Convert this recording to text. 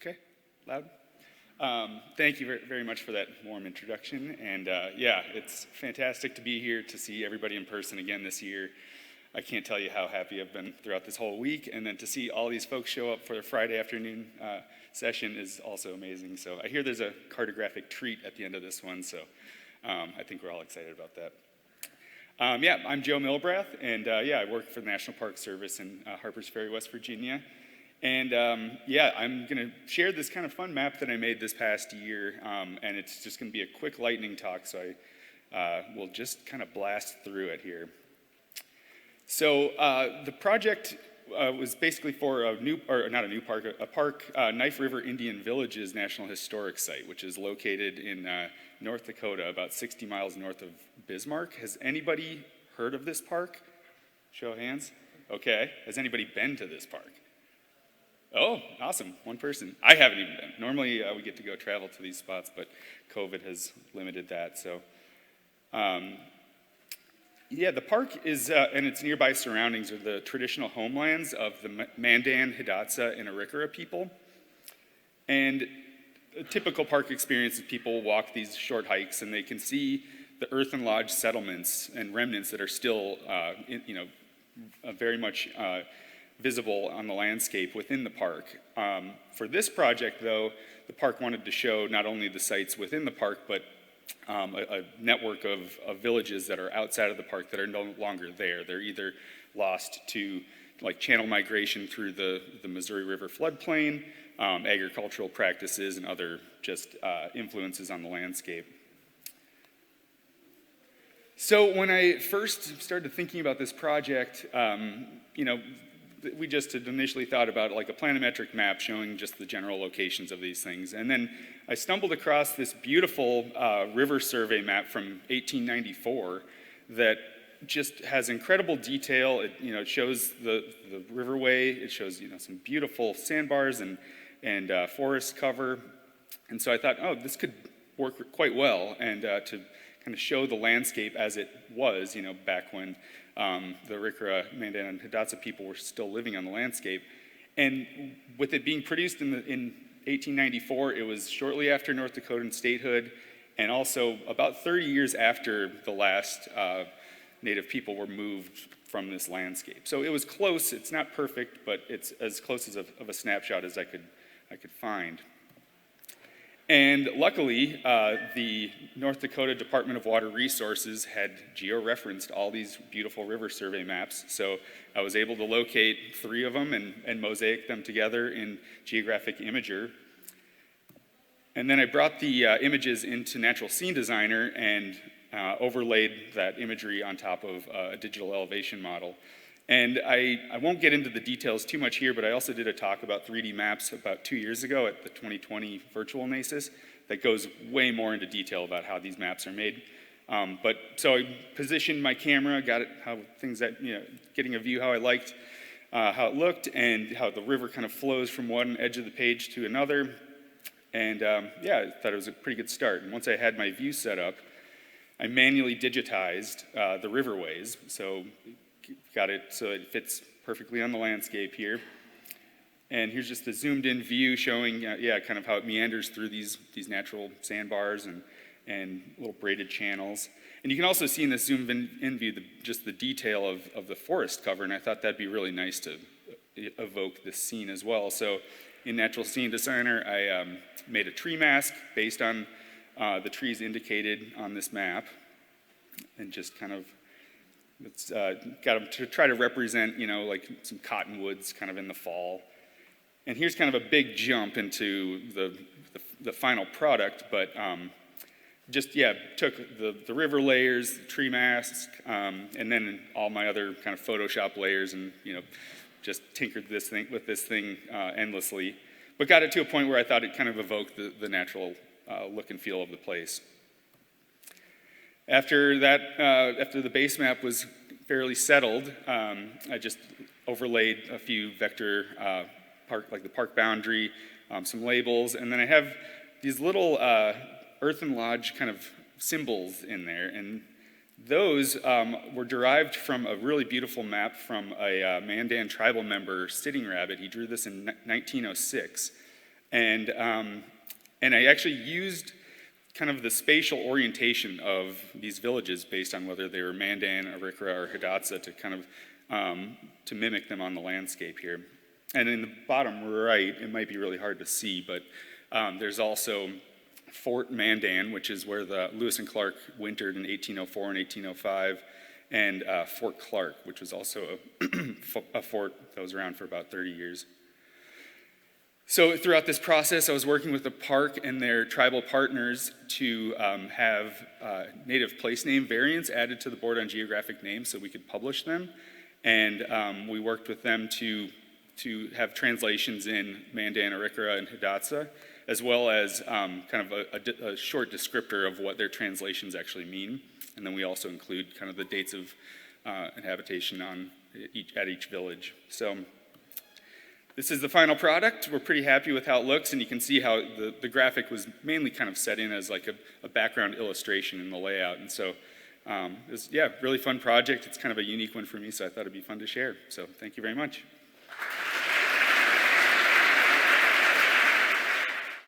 Okay, loud. Thank you very much for that warm introduction. And yeah, it's fantastic to be here to see everybody in person again this year. I can't tell you how happy I've been throughout this whole week. And then to see all these folks show up for the Friday afternoon session is also amazing. So I hear there's a cartographic treat at the end of this one. So I think we're all excited about that. Yeah, I'm Joe Milbrath, and yeah, I work for the National Park Service in Harpers Ferry, West Virginia. And yeah, I'm going to share this kind of fun map that I made this past year, and it's just going to be a quick lightning talk, so I will just kind of blast through it here. So the project was basically for a new, or not a new park, a park, Knife River Indian Villages National Historic Site, which is located in North Dakota, about 60 miles north of Bismarck. Has anybody heard of this park? Show of hands. Okay. Has anybody been to this park? Oh, awesome. One person. I haven't even been. Normally we get to go travel to these spots, but COVID has limited that. So, yeah, the park is, and its nearby surroundings are the traditional homelands of the Mandan, Hidatsa, and Arikara people. And a typical park experience is people walk these short hikes and they can see the earthlodge settlements and remnants that are still, very much visible on the landscape within the park. For this project, though, the park wanted to show not only the sites within the park, but a network of villages that are outside of the park that are no longer there. They're either lost to like channel migration through the Missouri River floodplain, agricultural practices, and other just influences on the landscape. So when I first started thinking about this project, we just had initially thought about like a planimetric map showing just the general locations of these things. And then I stumbled across this beautiful river survey map from 1894 that just has incredible detail. It shows the riverway. It shows some beautiful sandbars and forest cover. And so I thought, oh, this could work quite well, and to kind of show the landscape as it was, back when the Arikara, Mandan, and Hidatsa people were still living on the landscape. And with it being produced in 1894, it was shortly after North Dakotan statehood, and also about 30 years after the last Native people were moved from this landscape. So it was close. It's not perfect, but it's as close as of a snapshot as I could find. And luckily, the North Dakota Department of Water Resources had geo-referenced all these beautiful river survey maps. So I was able to locate 3 of them and mosaic them together in Geographic Imager. And then I brought the images into Natural Scene Designer and overlaid that imagery on top of a digital elevation model. And I won't get into the details too much here, but I also did a talk about 3D maps about 2 years ago at the 2020 virtual NACIS that goes way more into detail about how these maps are made. But so I positioned my camera, got it how things that, getting a view how I liked how it looked, and how the river kind of flows from one edge of the page to another. And yeah, I thought it was a pretty good start. And once I had my view set up, I manually digitized the riverways. So got it so it fits perfectly on the landscape here. And here's just a zoomed in view showing, kind of how it meanders through these natural sandbars and little braided channels. And you can also see in this zoomed in view just the detail of the forest cover, and I thought that'd be really nice to evoke this scene as well. So in Natural Scene Designer, I made a tree mask based on the trees indicated on this map, and just kind of got them to try to represent, like some cottonwoods kind of in the fall. And here's kind of a big jump into the final product, but took the river layers, the tree mask, and then all my other kind of Photoshop layers, and just tinkered with this thing endlessly, but got it to a point where I thought it kind of evoked the natural look and feel of the place. After that, after the base map was fairly settled, I just overlaid a few vector like the park boundary, some labels, and then I have these little earthen lodge kind of symbols in there, and those were derived from a really beautiful map from a Mandan tribal member, Sitting Rabbit. He drew this in 1906. And I actually used kind of the spatial orientation of these villages based on whether they were Mandan, Arikara, or Hidatsa to kind of to mimic them on the landscape here. And in the bottom right, it might be really hard to see, but there's also Fort Mandan, which is where the Lewis and Clark wintered in 1804 and 1805, and Fort Clark, which was also a fort that was around for about 30 years. So throughout this process, I was working with the park and their tribal partners to have native place name variants added to the Board on Geographic Names so we could publish them. And we worked with them to have translations in Mandan, Arikara, and Hidatsa, as well as kind of a short descriptor of what their translations actually mean. And then we also include kind of the dates of habitation at each village. So this is the final product. We're pretty happy with how it looks, and you can see how the graphic was mainly kind of set in as like a background illustration in the layout. And so it was, really fun project. It's kind of a unique one for me, so I thought it'd be fun to share. So thank you very much.